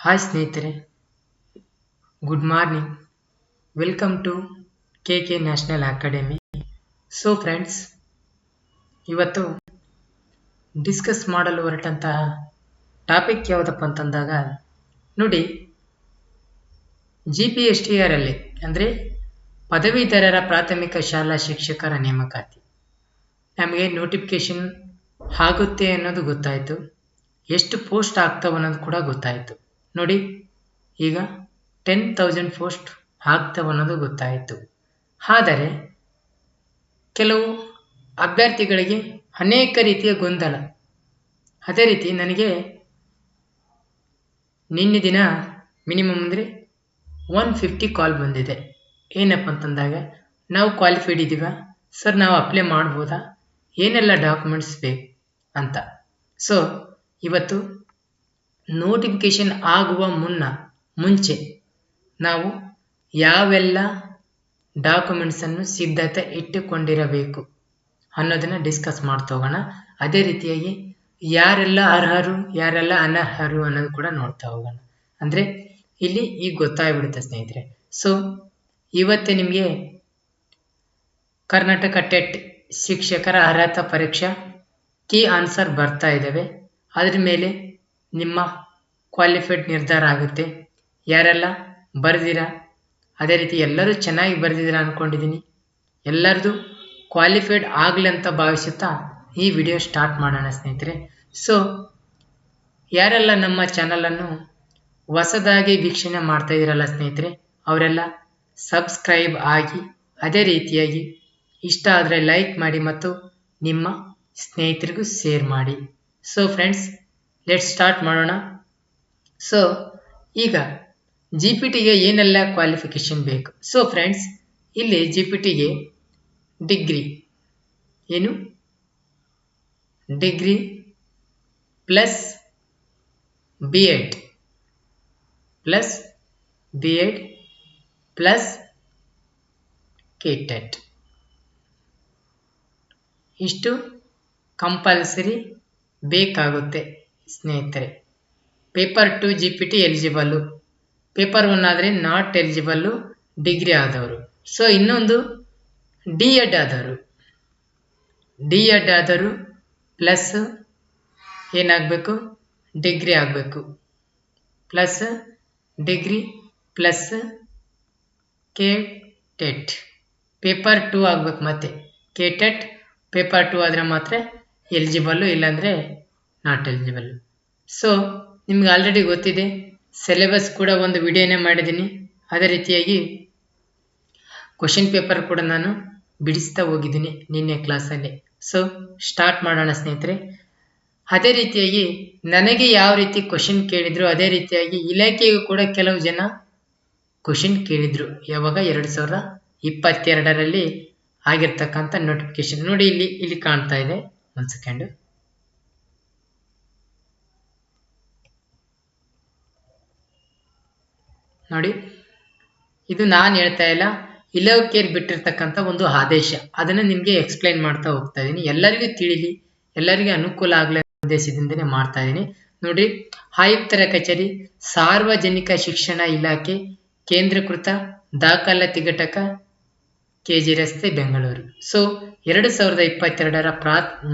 Hi ಸ್ನೇಹಿತರೆ, good morning. Welcome to K national academy. So friends, ಇವತ್ತು discuss ಮಾಡಲು ಹೊರಟಂತಹ ಟಾಪಿಕ್ ಯಾವುದಪ್ಪ ಅಂತಂದಾಗ ನೋಡಿ, GPSTR ಅಲ್ಲಿ ಅಂದರೆ ಪದವೀಧರರ ಪ್ರಾಥಮಿಕ ಶಾಲಾ ಶಿಕ್ಷಕರ ನೇಮಕಾತಿ ನಮಗೆ ನೋಟಿಫಿಕೇಶನ್ ಆಗುತ್ತೆ ಅನ್ನೋದು ಗೊತ್ತಾಯಿತು. ಎಷ್ಟು ಪೋಸ್ಟ್ ಆಗ್ತಾವ ಅನ್ನೋದು ಕೂಡ ಗೊತ್ತಾಯಿತು. ನೋಡಿ, ಈಗ 10,000 ಪೋಸ್ಟ್ ಆಗ್ತಾವ ಅನ್ನೋದು ಗೊತ್ತಾಯಿತು. ಆದರೆ ಕೆಲವು ಅಭ್ಯರ್ಥಿಗಳಿಗೆ ಅನೇಕ ರೀತಿಯ ಗೊಂದಲ. ಅದೇ ರೀತಿ ನನಗೆ ನಿನ್ನೆ ದಿನ ಮಿನಿಮಮ್ ಅಂದರೆ 150 ಕಾಲ್ ಬಂದಿದೆ. ಏನಪ್ಪ ಅಂತಂದಾಗ, ನಾವು ಕ್ವಾಲಿಫೈಡ್ ಇದ್ದೀವ ಸರ್, ನಾವು ಅಪ್ಲೈ ಮಾಡ್ಬೋದಾ, ಏನೆಲ್ಲ ಡಾಕ್ಯುಮೆಂಟ್ಸ್ ಬೇಕು ಅಂತ. ಸೊ ಇವತ್ತು ನೋಟಿಫಿಕೇಶನ್ ಆಗುವ ಮುಂಚೆ ನಾವು ಯಾವೆಲ್ಲ ಡಾಕ್ಯುಮೆಂಟ್ಸನ್ನು ಸಿದ್ಧತೆ ಇಟ್ಟುಕೊಂಡಿರಬೇಕು ಅನ್ನೋದನ್ನು ಡಿಸ್ಕಸ್ ಮಾಡ್ತಾ ಹೋಗೋಣ. ಅದೇ ರೀತಿಯಾಗಿ ಯಾರೆಲ್ಲ ಅರ್ಹರು ಯಾರೆಲ್ಲ ಅನರ್ಹರು ಅನ್ನೋದು ಕೂಡ ನೋಡ್ತಾ ಹೋಗೋಣ. ಅಂದರೆ ಇಲ್ಲಿ ಈಗ ಗೊತ್ತಾಗ್ಬಿಡುತ್ತೆ ಸ್ನೇಹಿತರೆ. ಸೊ ಇವತ್ತೇ ನಿಮಗೆ ಕರ್ನಾಟಕ ಟೆಟ್ ಶಿಕ್ಷಕರ ಅರ್ಹತಾ ಪರೀಕ್ಷಾ ಕೀ ಆನ್ಸರ್ ಬರ್ತಾ ಇದ್ದಾವೆ. ಅದ್ರ ಮೇಲೆ ನಿಮ್ಮ ಕ್ವಾಲಿಫೈಡ್ ನಿರ್ಧಾರ ಆಗುತ್ತೆ. ಯಾರೆಲ್ಲ ಬರೆದಿರಾ, ಅದೇ ರೀತಿ ಎಲ್ಲರೂ ಚೆನ್ನಾಗಿ ಬರೆದಿದ್ದೀರಾ ಅಂದ್ಕೊಂಡಿದ್ದೀನಿ. ಎಲ್ಲರದು ಕ್ವಾಲಿಫೈಡ್ ಆಗಲಿ ಅಂತ ಭಾವಿಸುತ್ತಾ ಈ ವಿಡಿಯೋ ಸ್ಟಾರ್ಟ್ ಮಾಡೋಣ ಸ್ನೇಹಿತರೆ. ಸೊ ಯಾರೆಲ್ಲ ನಮ್ಮ ಚಾನಲನ್ನು ಹೊಸದಾಗಿ ವೀಕ್ಷಣೆ ಮಾಡ್ತಾ ಇದ್ದೀರಲ್ಲ ಸ್ನೇಹಿತರೆ, ಅವರೆಲ್ಲ ಸಬ್ಸ್ಕ್ರೈಬ್ ಆಗಿ, ಅದೇ ರೀತಿಯಾಗಿ ಇಷ್ಟ ಆದರೆ ಲೈಕ್ ಮಾಡಿ ಮತ್ತು ನಿಮ್ಮ ಸ್ನೇಹಿತರಿಗೂ ಶೇರ್ ಮಾಡಿ. ಸೊ ಫ್ರೆಂಡ್ಸ್, ಲೆಟ್ಸ್ ಸ್ಟಾರ್ಟ್ ಮಾಡೋಣ. ಸೊ ಈಗ GPTಗೆ ಏನೆಲ್ಲ ಕ್ವಾಲಿಫಿಕೇಶನ್ ಬೇಕು. ಸೊ ಫ್ರೆಂಡ್ಸ್, ಇಲ್ಲಿ GPTಗೆ ಡಿಗ್ರಿ ಏನು, degree plus B.Ed plus KTET ಇಷ್ಟು ಕಂಪಲ್ಸರಿ ಬೇಕಾಗುತ್ತೆ ಸ್ನೇಹಿತರೆ. ಪೇಪರ್ 2 GPT ಎಲಿಜಿಬಲ್ಲು, ಪೇಪರ್ 1 ಆದರೆ ನಾಟ್ ಎಲಿಜಿಬಲ್ಲು ಡಿಗ್ರಿ ಆದವರು. ಸೊ ಇನ್ನೊಂದು D.Ed ಆದವರು ಪ್ಲಸ್ ಏನಾಗಬೇಕು, ಡಿಗ್ರಿ ಆಗಬೇಕು, plus degree plus KTET paper 2 ಆಗಬೇಕು. ಮತ್ತು KTET ಪೇಪರ್ 2 ಆದರೆ ಮಾತ್ರ ಎಲಿಜಿಬಲ್ಲು, ಇಲ್ಲಾಂದರೆ ನಾಟ್ ಎಲಿಜಿಬಲ್ಲು. ಸೊ ನಿಮ್ಗೆ ಆಲ್ರೆಡಿ ಗೊತ್ತಿದೆ, ಸಿಲೆಬಸ್ ಕೂಡ ಒಂದು ವಿಡಿಯೋನೇ ಮಾಡಿದ್ದೀನಿ. ಅದೇ ರೀತಿಯಾಗಿ ಕ್ವಶನ್ ಪೇಪರ್ ಕೂಡ ನಾನು ಬಿಡಿಸ್ತಾ ಹೋಗಿದ್ದೀನಿ ನಿನ್ನೆ ಕ್ಲಾಸಲ್ಲಿ. ಸೊ ಸ್ಟಾರ್ಟ್ ಮಾಡೋಣ ಸ್ನೇಹಿತರೆ. ಅದೇ ರೀತಿಯಾಗಿ ನನಗೆ ಯಾವ ರೀತಿ ಕ್ವಶನ್ ಕೇಳಿದ್ರು, ಅದೇ ರೀತಿಯಾಗಿ ಇಲಾಖೆಗೂ ಕೂಡ ಕೆಲವು ಜನ ಕ್ವಶನ್ ಕೇಳಿದ್ರು. ಯಾವಾಗ 2022ರಲ್ಲಿ ಆಗಿರ್ತಕ್ಕಂಥ ನೋಟಿಫಿಕೇಶನ್ ನೋಡಿ, ಇಲ್ಲಿ ಕಾಣ್ತಾ ಇದೆ. ಒಂದು ಸೆಕೆಂಡು ನೋಡಿ, ಇದು ನಾನು ಹೇಳ್ತಾ ಇಲ್ಲ, ಇಲಾಖೆಯಲ್ಲಿ ಬಿಟ್ಟಿರ್ತಕ್ಕಂಥ ಒಂದು ಆದೇಶ. ಅದನ್ನು ನಿಮಗೆ ಎಕ್ಸ್ಪ್ಲೈನ್ ಮಾಡ್ತಾ ಹೋಗ್ತಾ ಇದ್ದೀನಿ, ಎಲ್ಲರಿಗೂ ತಿಳಿಲಿ, ಎಲ್ಲರಿಗೂ ಅನುಕೂಲ ಆಗಲಿ ಉದ್ದೇಶದಿಂದನೇ ಮಾಡ್ತಾ ಇದ್ದೀನಿ. ನೋಡಿ, ಆಯುಕ್ತರ ಕಚೇರಿ, ಸಾರ್ವಜನಿಕ ಶಿಕ್ಷಣ ಇಲಾಖೆ, ಕೇಂದ್ರೀಕೃತ ದಾಖಲಾತಿ ಘಟಕ, KG ರಸ್ತೆ, ಬೆಂಗಳೂರು. ಸೊ 2022ರ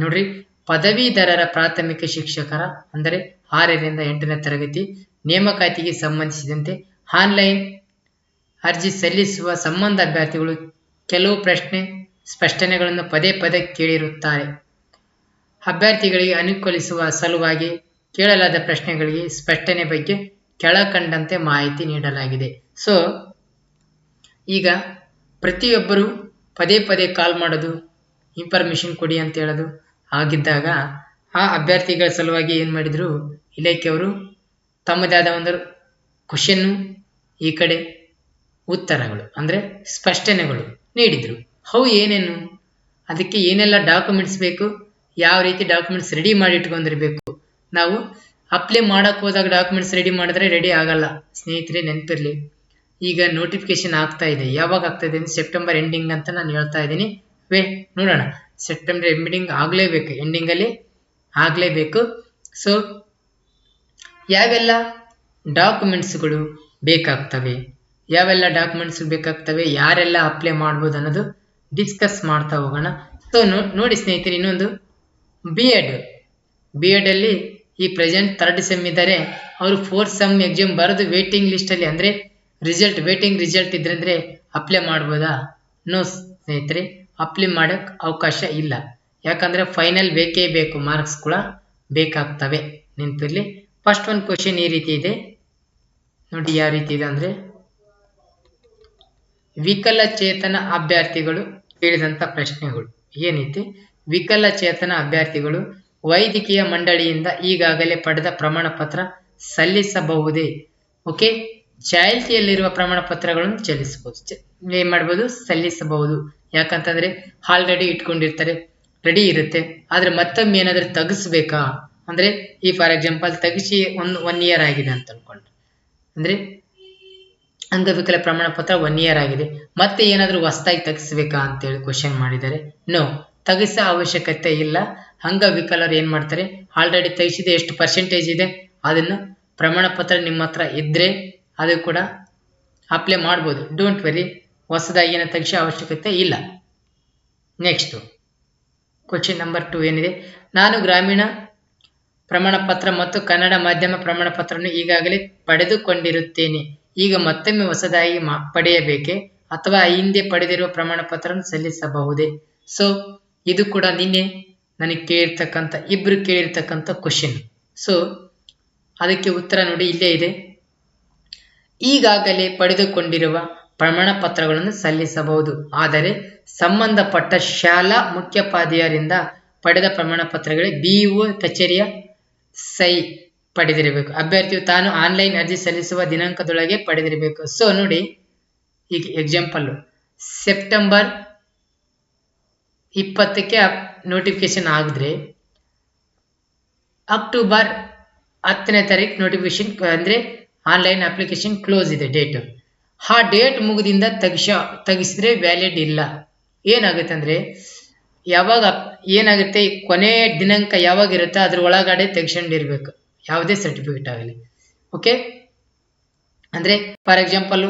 ನೋಡ್ರಿ, ಪದವೀಧರರ ಪ್ರಾಥಮಿಕ ಶಿಕ್ಷಕರ ಅಂದರೆ 6ರಿಂದ 8ನೇ ತರಗತಿ ನೇಮಕಾತಿಗೆ ಸಂಬಂಧಿಸಿದಂತೆ ಆನ್ಲೈನ್ ಅರ್ಜಿ ಸಲ್ಲಿಸುವ ಸಂಬಂಧ ಅಭ್ಯರ್ಥಿಗಳು ಕೆಲವು ಸ್ಪಷ್ಟನೆಗಳನ್ನು ಪದೇ ಕೇಳಿರುತ್ತಾರೆ. ಅಭ್ಯರ್ಥಿಗಳಿಗೆ ಅನುಕೂಲಿಸುವ ಸಲುವಾಗಿ ಕೇಳಲಾದ ಪ್ರಶ್ನೆಗಳಿಗೆ ಸ್ಪಷ್ಟನೆ ಬಗ್ಗೆ ಕೆಳಕಂಡಂತೆ ಮಾಹಿತಿ ನೀಡಲಾಗಿದೆ. ಸೊ ಈಗ ಪ್ರತಿಯೊಬ್ಬರು ಪದೇ ಕಾಲ್ ಮಾಡೋದು, ಇನ್ಫಾರ್ಮೇಷನ್ ಕೊಡಿ ಅಂತ ಹೇಳೋದು ಆಗಿದ್ದಾಗ ಆ ಅಭ್ಯರ್ಥಿಗಳ ಸಲುವಾಗಿ ಏನು ಮಾಡಿದರು, ಇಲಾಖೆಯವರು ತಮ್ಮದೇ ಆದ ಒಂದು ಕ್ವಶನ್ನು, ಈ ಕಡೆ ಉತ್ತರಗಳು ಅಂದರೆ ಸ್ಪಷ್ಟನೆಗಳು ನೀಡಿದರು. ಅವು ಏನೇನು, ಅದಕ್ಕೆ ಏನೆಲ್ಲ ಡಾಕ್ಯುಮೆಂಟ್ಸ್ ಬೇಕು, ಯಾವ ರೀತಿ ಡಾಕ್ಯುಮೆಂಟ್ಸ್ ರೆಡಿ ಮಾಡಿ ಇಟ್ಕೊಂಡಿರಬೇಕು. ನಾವು ಅಪ್ಲೈ ಮಾಡೋಕ್ಕೆ ಹೋದಾಗ ಡಾಕ್ಯುಮೆಂಟ್ಸ್ ರೆಡಿ ಮಾಡಿದ್ರೆ ರೆಡಿ ಆಗಲ್ಲ ಸ್ನೇಹಿತರೆ, ನೆನಪಿರಲಿ. ಈಗ ನೋಟಿಫಿಕೇಶನ್ ಆಗ್ತಾ ಇದೆ, ಯಾವಾಗ ಆಗ್ತಾ ಇದೆ ಅಂದರೆ ಸೆಪ್ಟೆಂಬರ್ ಎಂಡಿಂಗ್ ಅಂತ ನಾನು ಹೇಳ್ತಾ ಇದ್ದೀನಿ. ನೋಡೋಣ, ಸೆಪ್ಟೆಂಬರ್ ಎಂಡಿಂಗ್ ಆಗಲೇಬೇಕು, ಎಂಡಿಂಗಲ್ಲಿ ಆಗಲೇಬೇಕು. ಸೊ ಯಾವೆಲ್ಲ ಡಾಕ್ಯುಮೆಂಟ್ಸ್ಗಳು ಬೇಕಾಗ್ತವೆ. ಯಾವೆಲ್ಲ ಡಾಕ್ಯುಮೆಂಟ್ಸ್ ಬೇಕಾಗ್ತವೆ, ಯಾರೆಲ್ಲ ಅಪ್ಲೈ ಮಾಡ್ಬೋದು ಅನ್ನೋದು ಡಿಸ್ಕಸ್ ಮಾಡ್ತಾ ಹೋಗೋಣ. ಸೊ ನೋಡಿ ಸ್ನೇಹಿತರೆ, ಇನ್ನೊಂದು ಬಿ ಎಡಲ್ಲಿ ಈ ಪ್ರೆಸೆಂಟ್ 3rd ಸೆಮ್ ಇದ್ದಾರೆ, ಅವರು 4th ಸೆಮ್ ಎಕ್ಸಾಮ್ ಬರೆದು ವೇಟಿಂಗ್ ಲಿಸ್ಟಲ್ಲಿ ಅಂದರೆ ವೇಟಿಂಗ್ ರಿಸಲ್ಟ್ ಇದ್ರಂದರೆ ಅಪ್ಲೈ ಮಾಡ್ಬೋದಾ? ನೋ ಸ್ನೇಹಿತರೆ, ಅಪ್ಲೈ ಮಾಡೋಕ್ಕೆ ಅವಕಾಶ ಇಲ್ಲ. ಯಾಕಂದರೆ ಫೈನಲ್ ಬೇಕೇ ಬೇಕು, ಮಾರ್ಕ್ಸ್ ಕೂಡ ಬೇಕಾಗ್ತವೆ, ನೆನಪಿರಲಿ. ಫಸ್ಟ್ ಒಂದು ಕ್ವಶನ್ ಈ ರೀತಿ ಇದೆ ನೋಡಿ, ಯಾವ ರೀತಿ ಇದೆ ಅಂದರೆ, ವಿಕಲಚೇತನ ಅಭ್ಯರ್ಥಿಗಳು ಕೇಳಿದಂಥ ಪ್ರಶ್ನೆಗಳು ಏನೈತಿ. ವಿಕಲಚೇತನ ಅಭ್ಯರ್ಥಿಗಳು ವೈದ್ಯಕೀಯ ಮಂಡಳಿಯಿಂದ ಈಗಾಗಲೇ ಪಡೆದ ಪ್ರಮಾಣ ಪತ್ರ ಸಲ್ಲಿಸಬಹುದೇ? ಓಕೆ, ಚಾಲ್ತಿಯಲ್ಲಿರುವ ಪ್ರಮಾಣ ಪತ್ರಗಳನ್ನು ಏನ್ ಮಾಡ್ಬೋದು, ಸಲ್ಲಿಸಬಹುದು. ಯಾಕಂತಂದ್ರೆ ಆಲ್ರೆಡಿ ಇಟ್ಕೊಂಡಿರ್ತಾರೆ, ರೆಡಿ ಇರುತ್ತೆ. ಆದ್ರೆ ಮತ್ತೊಮ್ಮೆ ಏನಾದ್ರೂ ತೆಗಿಸ್ಬೇಕಾ ಅಂದ್ರೆ, ಈ ಫಾರ್ ಎಕ್ಸಾಂಪಲ್ ತೆಗಿಸಿ ಒನ್ ಇಯರ್ ಆಗಿದೆ ಅಂತ ಅನ್ಕೊಂಡ್ರೆ, ಅಂದ್ರೆ ಅಂಗವಿಕಲ ಪ್ರಮಾಣ ಪತ್ರ 1 ಇಯರ್ ಆಗಿದೆ, ಮತ್ತೆ ಏನಾದ್ರೂ ಹೊಸದಾಗಿ ತೆಗಿಸ್ಬೇಕಾ ಅಂತೇಳಿ ಕ್ವಶನ್ ಮಾಡಿದ್ದಾರೆ. ನೋ, ತೆಗಿಸೋ ಅವಶ್ಯಕತೆ ಇಲ್ಲ. ಅಂಗವಿಕಲರು ಏನ್ ಮಾಡ್ತಾರೆ, ಆಲ್ರೆಡಿ ತೆಗಿಸಿದೆ, ಎಷ್ಟು ಪರ್ಸೆಂಟೇಜ್ ಇದೆ ಅದನ್ನು ಪ್ರಮಾಣ ಪತ್ರ ನಿಮ್ಮ ಹತ್ರ ಇದ್ರೆ ಅದು ಕೂಡ ಅಪ್ಲೈ ಮಾಡ್ಬೋದು. ಡೋಂಟ್ ವೆರಿ, ಹೊಸದಾಗಿ ಏನೋ ತೆಗಿಸೋ ಅವಶ್ಯಕತೆ ಇಲ್ಲ. ನೆಕ್ಸ್ಟ್ ಕ್ವಶನ್ ನಂಬರ್ 2 ಏನಿದೆ, ನಾನು ಗ್ರಾಮೀಣ ಪ್ರಮಾಣ ಪತ್ರ ಮತ್ತು ಕನ್ನಡ ಮಾಧ್ಯಮ ಪ್ರಮಾಣ ಪತ್ರವನ್ನು ಈಗಾಗಲೇ ಪಡೆದುಕೊಂಡಿರುತ್ತೇನೆ, ಈಗ ಮತ್ತೊಮ್ಮೆ ಹೊಸದಾಗಿ ಪಡೆಯಬೇಕೆ ಅಥವಾ ಹಿಂದೆ ಪಡೆದಿರುವ ಪ್ರಮಾಣ ಪತ್ರವನ್ನು ಸಲ್ಲಿಸಬಹುದೇ? ಸೊ ಇದು ಕೂಡ ನಿನ್ನೆ ನನಗೆ ಇಬ್ರು ಕೇಳಿರ್ತಕ್ಕಂಥ ಕ್ವಶನ್. ಸೊ ಅದಕ್ಕೆ ಉತ್ತರ ನೋಡಿ, ಇಲ್ಲೇ ಇದೆ. ಈಗಾಗಲೇ ಪಡೆದುಕೊಂಡಿರುವ ಪ್ರಮಾಣ ಪತ್ರಗಳನ್ನು ಸಲ್ಲಿಸಬಹುದು, ಆದರೆ ಸಂಬಂಧಪಟ್ಟ ಶಾಲಾ ಮುಖ್ಯೋಪಾಧ್ಯಾಯರಿಂದ ಪಡೆದ ಪ್ರಮಾಣ ಪತ್ರಗಳೇ BEO ಕಚೇರಿಯ ಸಹಿ ಪಡೆದಿರಬೇಕು. ಅಭ್ಯರ್ಥಿಯು ತಾನು ಆನ್ಲೈನ್ ಅರ್ಜಿ ಸಲ್ಲಿಸುವ ದಿನಾಂಕದೊಳಗೆ ಪಡೆದಿರಬೇಕು. ಸೊ ನೋಡಿ, ಈಗ ಎಕ್ಸಾಂಪಲ್ ಸೆಪ್ಟೆಂಬರ್ 20ಕ್ಕೆ ನೋಟಿಫಿಕೇಶನ್ ಆಗಿದ್ರೆ ಅಕ್ಟೋಬರ್ 10ನೇ ತಾರೀಕು ನೋಟಿಫಿಕೇಶನ್ ಅಂದ್ರೆ ಆನ್ಲೈನ್ ಅಪ್ಲಿಕೇಶನ್ ಕ್ಲೋಸ್ ಇದೆ ಡೇಟ್. ಆ ಡೇಟ್ ಮುಗಿದಿಂದ ತೆಗಿಸಿದ್ರೆ ವ್ಯಾಲಿಡ್ ಇಲ್ಲ. ಏನಾಗುತ್ತೆ ಅಂದ್ರೆ, ಯಾವಾಗ ಏನಾಗುತ್ತೆ, ಕೊನೆ ದಿನಾಂಕ ಯಾವಾಗ ಇರುತ್ತೆ ಅದ್ರ ಒಳಗಡೆ ತೆಗ್ಸ್ಕೊಂಡಿರ್ಬೇಕು, ಯಾವುದೇ ಸರ್ಟಿಫಿಕೇಟ್ ಆಗಲಿ. ಓಕೆ, ಅಂದ್ರೆ ಫಾರ್ ಎಕ್ಸಾಂಪಲ್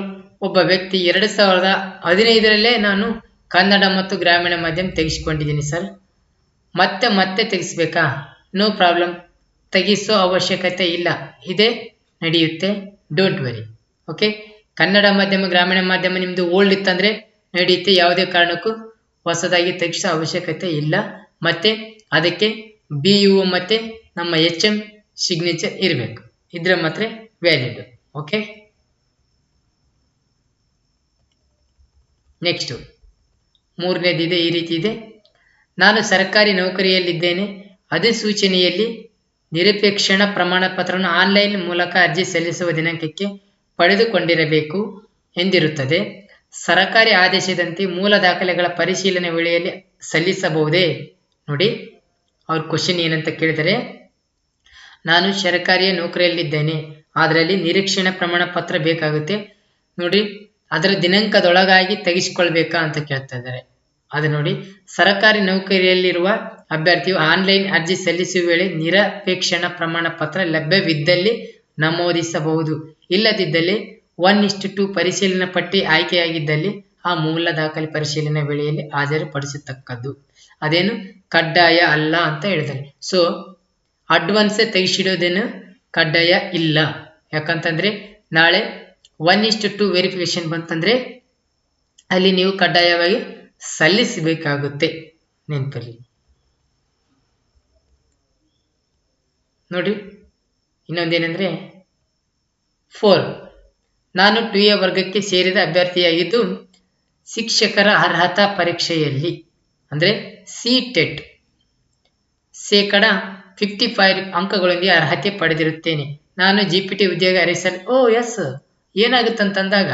ಒಬ್ಬ ವ್ಯಕ್ತಿ 2015ರಲ್ಲೇ ನಾನು ಕನ್ನಡ ಮತ್ತು ಗ್ರಾಮೀಣ ಮಾಧ್ಯಮ ತೆಗೆಸ್ಕೊಂಡಿದ್ದೀನಿ ಸರ್, ಮತ್ತೆ ತೆಗಿಸ್ಬೇಕಾ? ನೋ ಪ್ರಾಬ್ಲಮ್, ತೆಗಿಸೋ ಅವಶ್ಯಕತೆ ಇಲ್ಲ, ಇದೇ ನಡೆಯುತ್ತೆ. Don't very. ಓಕೆ, ಕನ್ನಡ ಮಾಧ್ಯಮ ಗ್ರಾಮೀಣ ಮಾಧ್ಯಮ ನಿಮ್ದು ಓಲ್ಡ್ ಇತ್ತಂದ್ರೆ ನಡೆಯುತ್ತೆ, ಯಾವುದೇ ಕಾರಣಕ್ಕೂ ಹೊಸದಾಗಿ ತೆಗಿಸೋ ಅವಶ್ಯಕತೆ ಇಲ್ಲ. ಮತ್ತೆ ಅದಕ್ಕೆ BEO ಮತ್ತೆ ನಮ್ಮ HM ಸಿಗ್ನೇಚರ್ ಇರಬೇಕು, ಇದ್ರೆ ಮಾತ್ರ ವ್ಯಾಲಿಡ್. ಓಕೆ, ನೆಕ್ಸ್ಟ್ 3ನೇದಿದೆ, ಈ ರೀತಿ ಇದೆ. ನಾನು ಸರ್ಕಾರಿ ನೌಕರಿಯಲ್ಲಿದ್ದೇನೆ, ಅಧಿಸೂಚನೆಯಲ್ಲಿ ನಿರಪೇಕ್ಷಣ ಪ್ರಮಾಣ ಪತ್ರವನ್ನು ಆನ್ಲೈನ್ ಮೂಲಕ ಅರ್ಜಿ ಸಲ್ಲಿಸುವ ದಿನಾಂಕಕ್ಕೆ ಪಡೆದುಕೊಂಡಿರಬೇಕು ಎಂದಿರುತ್ತದೆ. ಸರಕಾರಿ ಆದೇಶದಂತೆ ಮೂಲ ದಾಖಲೆಗಳ ಪರಿಶೀಲನೆ ವೇಳೆಯಲ್ಲಿ ಸಲ್ಲಿಸಬಹುದೇ? ನೋಡಿ, ಅವ್ರ ಕ್ವಶನ್ ಏನಂತ ಕೇಳಿದರೆ, ನಾನು ಸರ್ಕಾರಿ ನೌಕರಿಯಲ್ಲಿದ್ದೇನೆ, ಅದರಲ್ಲಿ ನಿರೀಕ್ಷಣಾ ಪ್ರಮಾಣ ಪತ್ರ ಬೇಕಾಗುತ್ತೆ ನೋಡಿ, ಅದರ ದಿನಾಂಕದೊಳಗಾಗಿ ತೆಗೆಸಿಕೊಳ್ಬೇಕಾ ಅಂತ ಕೇಳ್ತಾ ಇದ್ದಾರೆ. ಅದು ನೋಡಿ, ಸರ್ಕಾರಿ ನೌಕರಿಯಲ್ಲಿರುವ ಅಭ್ಯರ್ಥಿಯು ಆನ್ಲೈನ್ ಅರ್ಜಿ ಸಲ್ಲಿಸುವ ವೇಳೆ ನಿರಪೇಕ್ಷಣ ಪ್ರಮಾಣ ಪತ್ರ ಲಭ್ಯವಿದ್ದಲ್ಲಿ ನಮೂದಿಸಬಹುದು, ಇಲ್ಲದಿದ್ದಲ್ಲಿ 1:2 ಪರಿಶೀಲನಾ ಪಟ್ಟಿ ಆಯ್ಕೆಯಾಗಿದ್ದಲ್ಲಿ ಆ ಮೂಲ ದಾಖಲೆ ಪರಿಶೀಲನೆ ವೇಳೆಯಲ್ಲಿ ಹಾಜರುಪಡಿಸತಕ್ಕದ್ದು. ಅದೇನು ಕಡ್ಡಾಯ ಅಲ್ಲ ಅಂತ ಹೇಳಿದ್ದಾರೆ. ಸೊ ಅಡ್ವಾನ್ಸೇ ತೆಗೆಸಿಡೋದೇನು ಕಡ್ಡಾಯ ಇಲ್ಲ. ಯಾಕಂತಂದ್ರೆ ನಾಳೆ 1:2 ವೆರಿಫಿಕೇಶನ್ ಬಂತಂದ್ರೆ ಅಲ್ಲಿ ನೀವು ಕಡ್ಡಾಯವಾಗಿ ಸಲ್ಲಿಸಬೇಕಾಗುತ್ತೆ, ನೆನಪಲ್ಲಿ ನೋಡಿ. ಇನ್ನೊಂದೇನೆಂದ್ರೆ 4, ನಾನು 2A ವರ್ಗಕ್ಕೆ ಸೇರಿದ ಅಭ್ಯರ್ಥಿಯಾಗಿದ್ದು ಶಿಕ್ಷಕರ ಅರ್ಹತಾ ಪರೀಕ್ಷೆಯಲ್ಲಿ ಅಂದ್ರೆ CTET ಶೇಕಡ 55 ಅಂಕಗಳೊಂದಿಗೆ ಅರ್ಹತೆ ಪಡೆದಿರುತ್ತೇನೆ. ನಾನು GPT ಉದ್ಯೋಗ ಎಸ್ ಏನಾಗುತ್ತಂತಂದಾಗ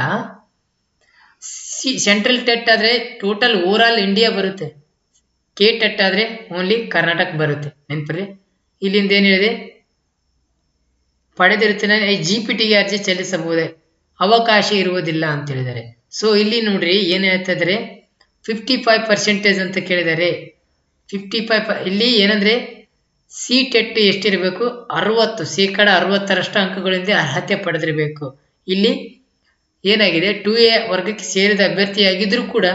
ಸೆಂಟ್ರಲ್ ಟೆಟ್ ಆದ್ರೆ ಟೋಟಲ್ ಓವರ್ ಆಲ್ ಇಂಡಿಯಾ ಬರುತ್ತೆ, KTET ಆದ್ರೆ ಓನ್ಲಿ ಕರ್ನಾಟಕ ಬರುತ್ತೆ, ನೆನಪಲ್ಲಿ. ಇಲ್ಲಿಂದ ಏನ್ ಹೇಳಿದೆ, ಪಡೆದಿರುತ್ತೇನೆ, GPTಗೆ ಅರ್ಜಿ ಸಲ್ಲಿಸಬಹುದೇ? ಅವಕಾಶ ಇರುವುದಿಲ್ಲ ಅಂತ ಹೇಳಿದ್ದಾರೆ. ಸೊ ಇಲ್ಲಿ ನೋಡ್ರಿ ಏನ್ ಹೇಳ್ತಾ ಇದ್ದಾರೆ, 55% ಅಂತ ಕೇಳಿದ್ದಾರೆ. 55 ಇಲ್ಲಿ ಏನಂದ್ರೆ CTET ಎಷ್ಟಿರಬೇಕು? 60% ಅಂಕಗಳಿಂದ ಅರ್ಹತೆ ಪಡೆದಿರಬೇಕು. ಇಲ್ಲಿ ಏನಾಗಿದೆ, 2A ವರ್ಗಕ್ಕೆ ಸೇರಿದ ಅಭ್ಯರ್ಥಿಯಾಗಿದ್ರೂ ಕೂಡ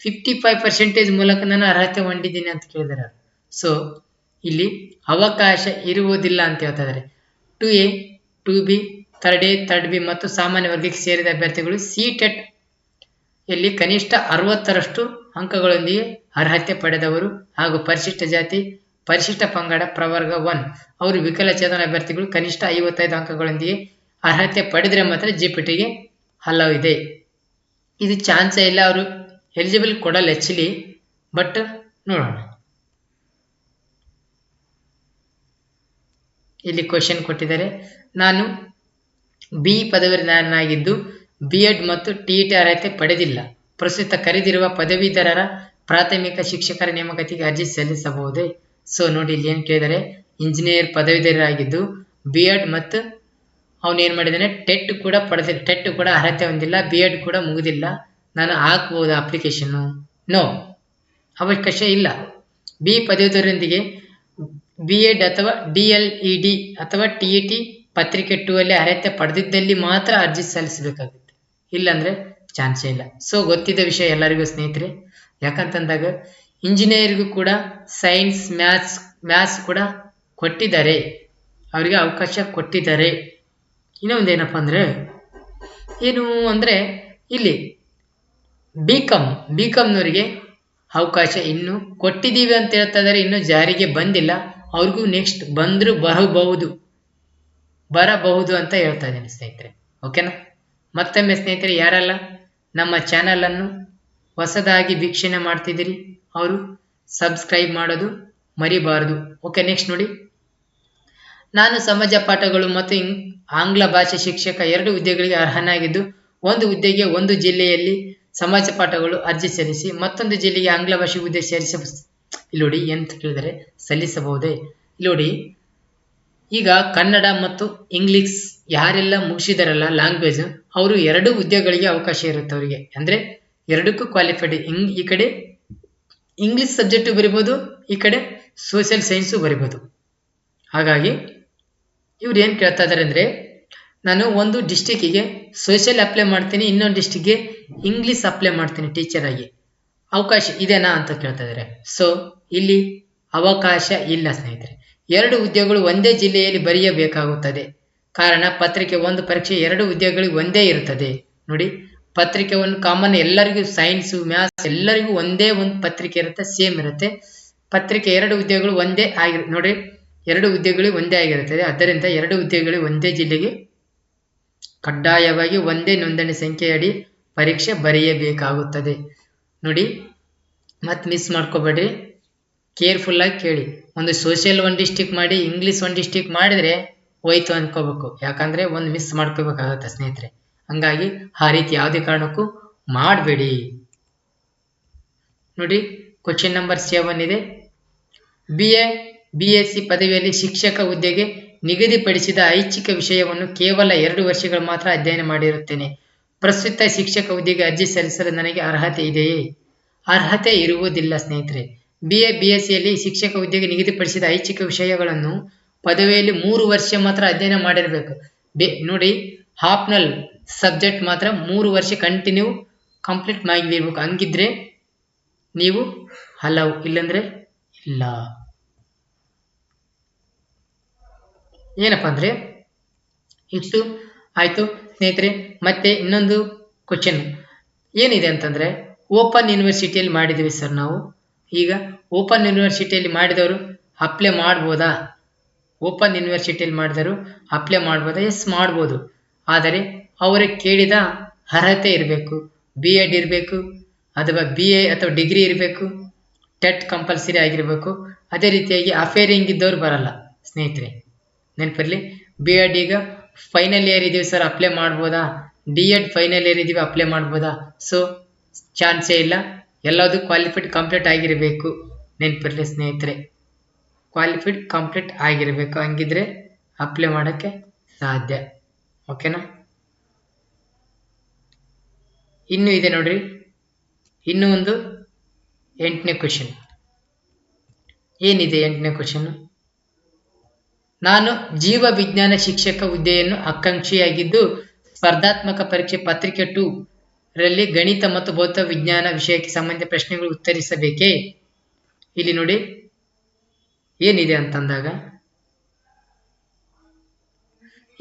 55% ಮೂಲಕ ನಾನು ಅರ್ಹತೆ ಹೊಂದಿದ್ದೀನಿ ಅಂತ ಕೇಳಿದಾರೆ. ಸೊ ಇಲ್ಲಿ ಅವಕಾಶ ಇರುವುದಿಲ್ಲ ಅಂತ ಹೇಳ್ತಾ ಇದ್ದಾರೆ. 2A, 2B, ಥರ್ಡ್ ಬಿ ಮತ್ತು ಸಾಮಾನ್ಯ ವರ್ಗಕ್ಕೆ ಸೇರಿದ ಅಭ್ಯರ್ಥಿಗಳು CTET ಇಲ್ಲಿ ಕನಿಷ್ಠ 60ರಷ್ಟು ಅಂಕಗಳೊಂದಿಗೆ ಅರ್ಹತೆ ಪಡೆದವರು ಹಾಗೂ ಪರಿಶಿಷ್ಟ ಜಾತಿ, ಪರಿಶಿಷ್ಟ ಪಂಗಡ, ಪ್ರವರ್ಗ 1 ಅವರು ವಿಕಲಚೇತನ ಅಭ್ಯರ್ಥಿಗಳು ಕನಿಷ್ಠ 55 ಅಂಕಗಳೊಂದಿಗೆ ಅರ್ಹತೆ ಪಡೆದರೆ ಮಾತ್ರ GPTಗೆ ಹಲವು ಇದೆ. ಇದು ಚಾನ್ಸೇ ಇಲ್ಲ, ಅವರು ಎಲಿಜಿಬಲ್ ಕೊಡಲ್ಲ ಆಕ್ಚುಲಿ. ಬಟ್ ನೋಡೋಣ. ಇಲ್ಲಿ ಕ್ವಶನ್ ಕೊಟ್ಟಿದ್ದಾರೆ. ನಾನು ಬಿ ಪದವೀಧರನಾಗಿದ್ದು B.Ed ಮತ್ತು TET ಅರ್ಹತೆ ಪಡೆದಿಲ್ಲ. ಪ್ರಸ್ತುತ ಕರೆದಿರುವ ಪದವೀಧರರ ಪ್ರಾಥಮಿಕ ಶಿಕ್ಷಕರ ನೇಮಕಾತಿಗೆ ಅರ್ಜಿ ಸಲ್ಲಿಸಬಹುದೇ? ಸೊ ನೋಡಿ, ಇಲ್ಲಿ ಏನು ಕೇಳಿದರೆ, ಇಂಜಿನಿಯರ್ ಪದವೀಧರರಾಗಿದ್ದು B.Ed ಮತ್ತು ಅವನು ಏನು ಮಾಡಿದ್ದಾನೆ, ಟೆಟ್ ಕೂಡ ಅರ್ಹತೆ ಹೊಂದಿಲ್ಲ, B.Ed ಕೂಡ ಮುಗಿದಿಲ್ಲ. ನಾನು ಹಾಕ್ಬೋದು ಅಪ್ಲಿಕೇಶನ್ನು? ನೋ, ಅವಕಾಶ ಇಲ್ಲ. ಬಿ ಪದವೀಧರರೊಂದಿಗೆ B.Ed ಅಥವಾ DLED ಅಥವಾ TET ಪತ್ರಿಕೆ 2 ಅಲ್ಲಿ ಅರ್ಹತೆ ಪಡೆದಿದ್ದಲ್ಲಿ ಮಾತ್ರ ಅರ್ಜಿ ಸಲ್ಲಿಸಬೇಕಾಗುತ್ತೆ, ಇಲ್ಲಾಂದ್ರೆ ಚಾನ್ಸೇ ಇಲ್ಲ. ಸೊ ಗೊತ್ತಿದ್ದ ವಿಷಯ ಎಲ್ಲರಿಗೂ ಸ್ನೇಹಿತರೆ. ಯಾಕಂತಂದಾಗ ಇಂಜಿನಿಯರ್ಗೂ ಕೂಡ ಸೈನ್ಸ್, ಮ್ಯಾಥ್ಸ್ ಕೂಡ ಕೊಟ್ಟಿದ್ದಾರೆ, ಅವರಿಗೆ ಅವಕಾಶ ಕೊಟ್ಟಿದ್ದಾರೆ. ಇನ್ನೊಂದೇನಪ್ಪ ಅಂದರೆ ಏನು ಅಂದರೆ, ಇಲ್ಲಿ ಬಿ ಕಾಮ್ನವರಿಗೆ ಅವಕಾಶ ಇನ್ನು ಕೊಟ್ಟಿದ್ದೀವಿ ಅಂತ ಹೇಳ್ತಾ ಇದ್ದಾರೆ, ಇನ್ನೂ ಜಾರಿಗೆ ಬಂದಿಲ್ಲ. ಅವ್ರಿಗೂ ನೆಕ್ಸ್ಟ್ ಬಂದರೂ ಬರಬಹುದು ಅಂತ ಹೇಳ್ತಾ ಇದ್ದೀನಿ ಸ್ನೇಹಿತರೆ. ಓಕೆನಾ? ಮತ್ತೊಮ್ಮೆ ಸ್ನೇಹಿತರೆ, ಯಾರೆಲ್ಲ ನಮ್ಮ ಚಾನಲನ್ನು ಹೊಸದಾಗಿ ವೀಕ್ಷಣೆ ಮಾಡ್ತಿದ್ದೀರಿ ಅವರು ಸಬ್ಸ್ಕ್ರೈಬ್ ಮಾಡೋದು ಮರಿಬಾರದು. ಓಕೆ, ನೆಕ್ಸ್ಟ್ ನೋಡಿ. ನಾನು ಸಮಾಜ ಪಾಠಗಳು ಮತ್ತು ಆಂಗ್ಲ ಭಾಷೆ ಶಿಕ್ಷಕ 2 ಹುದ್ದೆಗಳಿಗೆ ಅರ್ಹನಾಗಿದ್ದು, ಒಂದು ಹುದ್ದೆಗೆ ಒಂದು ಜಿಲ್ಲೆಯಲ್ಲಿ ಸಮಾಜ ಪಾಠಗಳು ಅರ್ಜಿ ಸಲ್ಲಿಸಿ, ಮತ್ತೊಂದು ಜಿಲ್ಲೆಗೆ ಆಂಗ್ಲ ಭಾಷೆ ಹುದ್ದೆ ಇಲ್ಲಿ ನೋಡಿ ಎಂತ ಕೇಳಿದರೆ ಸಲ್ಲಿಸಬಹುದೇ? ಇಲ್ಲಿ ನೋಡಿ, ಈಗ ಕನ್ನಡ ಮತ್ತು ಇಂಗ್ಲಿಷ್ ಯಾರೆಲ್ಲ ಮುಗಿಸಿದಾರಲ್ಲ ಲ್ಯಾಂಗ್ವೇಜ್, ಅವರು 2 ಹುದ್ದೆಗಳಿಗೆ ಅವಕಾಶ ಇರುತ್ತೆ ಅವರಿಗೆ. ಅಂದರೆ ಎರಡಕ್ಕೂ ಕ್ವಾಲಿಫೈಡ್. ಈ ಕಡೆ ಇಂಗ್ಲಿಷ್ ಸಬ್ಜೆಕ್ಟು ಬರಿಬೋದು, ಈ ಕಡೆ ಸೋಷಿಯಲ್ ಸೈನ್ಸು ಬರಿಬೋದು. ಹಾಗಾಗಿ ಇವ್ರು ಏನು ಕೇಳ್ತಾ ಇದ್ದಾರೆ ಅಂದರೆ, ನಾನು ಒಂದು ಡಿಸ್ಟಿಕ್ಕಿಗೆ ಸೋಷಿಯಲ್ ಅಪ್ಲೈ ಮಾಡ್ತೀನಿ, ಇನ್ನೊಂದು ಡಿಸ್ಟಿಕ್ಗೆ ಇಂಗ್ಲಿಷ್ ಅಪ್ಲೈ ಮಾಡ್ತೀನಿ ಟೀಚರ್ ಆಗಿ, ಅವಕಾಶ ಇದೆನಾ ಅಂತ ಕೇಳ್ತಾ ಇದ್ದಾರೆ. ಸೊ ಇಲ್ಲಿ ಅವಕಾಶ ಇಲ್ಲ ಸ್ನೇಹಿತರೆ. 2 ಹುದ್ದೆಗಳು ಒಂದೇ ಜಿಲ್ಲೆಯಲ್ಲಿ ಬರೆಯಬೇಕಾಗುತ್ತದೆ. ಕಾರಣ ಪತ್ರಿಕೆ 1 ಪರೀಕ್ಷೆ 2 ಹುದ್ದೆಗಳಿಗೆ ಒಂದೇ ಇರುತ್ತದೆ. ನೋಡಿ, ಪತ್ರಿಕೆ 1 ಕಾಮನ್ ಎಲ್ಲರಿಗೂ, ಸೈನ್ಸು ಮ್ಯಾಥ್ಸ್ ಎಲ್ಲರಿಗೂ ಒಂದೇ ಒಂದು ಪತ್ರಿಕೆ ಇರುತ್ತೆ, ಸೇಮ್ ಇರುತ್ತೆ. ಪತ್ರಿಕೆ 2 ಹುದ್ದೆಗಳು ಒಂದೇ ನೋಡಿ, 2 ಹುದ್ದೆಗಳಿಗೆ ಒಂದೇ ಆಗಿರುತ್ತದೆ. ಆದ್ದರಿಂದ 2 ಹುದ್ದೆಗಳಿಗೆ ಒಂದೇ ಜಿಲ್ಲೆಗೆ ಕಡ್ಡಾಯವಾಗಿ ಒಂದೇ ನೋಂದಣಿ ಸಂಖ್ಯೆಯಡಿ ಪರೀಕ್ಷೆ ಬರೆಯಬೇಕಾಗುತ್ತದೆ. ನೋಡಿ, ಮತ್ತೆ ಮಿಸ್ ಮಾಡ್ಕೋಬೇಡ್ರಿ, ಕೇರ್ಫುಲ್ಲಾಗಿ ಕೇಳಿ. ಒಂದು ಸೋಷಿಯಲ್ 1 ಡಿಸ್ಟಿಕ್ ಮಾಡಿ, ಇಂಗ್ಲಿಷ್ 1 ಡಿಸ್ಟಿಕ್ ಮಾಡಿದರೆ ಹೋಯ್ತು ಅನ್ಕೋಬೇಕು. ಯಾಕಂದರೆ ಒಂದು ಮಿಸ್ ಮಾಡ್ಕೋಬೇಕಾಗತ್ತೆ ಸ್ನೇಹಿತರೆ. ಹಂಗಾಗಿ ಆ ರೀತಿ ಯಾವುದೇ ಕಾರಣಕ್ಕೂ ಮಾಡಬೇಡಿ. ನೋಡಿ, ಕ್ವಶನ್ ನಂಬರ್ 7 ಇದೆ. BSc ಪದವಿಯಲ್ಲಿ ಶಿಕ್ಷಕ ಹುದ್ದೆಗೆ ನಿಗದಿಪಡಿಸಿದ ಐಚ್ಛಿಕ ವಿಷಯವನ್ನು ಕೇವಲ 2 ವರ್ಷಗಳು ಮಾತ್ರ ಅಧ್ಯಯನ ಮಾಡಿರುತ್ತೇನೆ. ಪ್ರಸ್ತುತ ಶಿಕ್ಷಕ ಹುದ್ದೆಗೆ ಅರ್ಜಿ ಸಲ್ಲಿಸಲು ನನಗೆ ಅರ್ಹತೆ ಇದೆಯೇ? ಅರ್ಹತೆ ಇರುವುದಿಲ್ಲ ಸ್ನೇಹಿತರೆ. BScಯಲ್ಲಿ ಶಿಕ್ಷಕ ಹುದ್ದೆಗೆ ನಿಗದಿಪಡಿಸಿದ ಐಚ್ಛಿಕ ವಿಷಯಗಳನ್ನು ಪದವಿಯಲ್ಲಿ 3 ವರ್ಷ ಮಾತ್ರ ಅಧ್ಯಯನ ಮಾಡಿರಬೇಕು. ನೋಡಿ, ಆಪ್ಷನಲ್ ಸಬ್ಜೆಕ್ಟ್ ಮಾತ್ರ 3 ವರ್ಷ ಕಂಟಿನ್ಯೂ ಕಂಪ್ಲೀಟ್ ಮಾಡಿರ್ಬೇಕು. ಹಂಗಿದ್ರೆ ನೀವು ಹಲವು, ಇಲ್ಲಂದ್ರೆ ಇಲ್ಲ. ಏನಪ್ಪ ಅಂದರೆ ಇಷ್ಟು ಆಯಿತು ಸ್ನೇಹಿತರೆ. ಮತ್ತೆ ಇನ್ನೊಂದು ಕ್ವಶನ್ ಏನಿದೆ ಅಂತಂದರೆ, ಓಪನ್ ಯೂನಿವರ್ಸಿಟಿಯಲ್ಲಿ ಮಾಡಿದ್ದೀವಿ ಸರ್ ನಾವು. ಈಗ ಓಪನ್ ಯೂನಿವರ್ಸಿಟಿಯಲ್ಲಿ ಮಾಡಿದವರು ಅಪ್ಲೈ ಮಾಡ್ಬೋದಾ? ಓಪನ್ ಯೂನಿವರ್ಸಿಟಿಯಲ್ಲಿ ಮಾಡಿದವರು ಅಪ್ಲೈ ಮಾಡ್ಬೋದಾ? ಎಸ್, ಮಾಡ್ಬೋದು. ಆದರೆ ಅವರಿಗೆ ಕೇಳಿದ ಅರ್ಹತೆ ಇರಬೇಕು. B.Ed ಇರಬೇಕು, ಅಥವಾ BA ಅಥವಾ ಡಿಗ್ರಿ ಇರಬೇಕು, ಟೆಟ್ ಕಂಪಲ್ಸರಿ ಆಗಿರಬೇಕು. ಅದೇ ರೀತಿಯಾಗಿ ಅಫೇರಿಂಗ್ ಇದ್ದವ್ರು ಬರಲ್ಲ ಸ್ನೇಹಿತರೆ, ನೆನಪಿರಲಿ. B.Ed ಈಗ ಫೈನಲ್ ಇಯರ್ ಇದೀವಿ ಸರ್, ಅಪ್ಲೈ ಮಾಡ್ಬೋದಾ? D.Ed ಫೈನಲ್ ಇಯರ್ ಇದೀವಿ, ಅಪ್ಲೈ ಮಾಡ್ಬೋದಾ? ಸೊ ಚಾನ್ಸೇ ಇಲ್ಲ. ಎಲ್ಲದು ಕ್ವಾಲಿಫೈಡ್ ಕಂಪ್ಲೀಟ್ ಆಗಿರಬೇಕು, ನೆನಪಿರಲಿ ಸ್ನೇಹಿತರೆ. ಕ್ವಾಲಿಫೈಡ್ ಕಂಪ್ಲೀಟ್ ಆಗಿರಬೇಕು, ಹಂಗಿದ್ರೆ ಅಪ್ಲೈ ಮಾಡೋಕ್ಕೆ ಸಾಧ್ಯ. ಓಕೆನಾ? ಇನ್ನೂ ಇದೆ ನೋಡ್ರಿ, ಇನ್ನೂ ಒಂದು 8ನೇ ಕ್ವಶನ್. ಏನಿದೆ 8ನೇ ಕ್ವಶನ್? ನಾನು ಜೀವ ವಿಜ್ಞಾನ ಶಿಕ್ಷಕ ಹುದ್ದೆಯನ್ನು ಆಕಾಂಕ್ಷಿಯಾಗಿದ್ದು ಸ್ಪರ್ಧಾತ್ಮಕ ಪರೀಕ್ಷೆ ಪತ್ರಿಕೆ 2 ರಲ್ಲಿ ಗಣಿತ ಮತ್ತು ಭೌತ ವಿಜ್ಞಾನ ವಿಷಯಕ್ಕೆ ಸಂಬಂಧಿಸಿದ ಪ್ರಶ್ನೆಗಳು ಉತ್ತರಿಸಬೇಕೇ. ಇಲ್ಲಿ ನೋಡಿ ಏನಿದೆ ಅಂತಂದಾಗ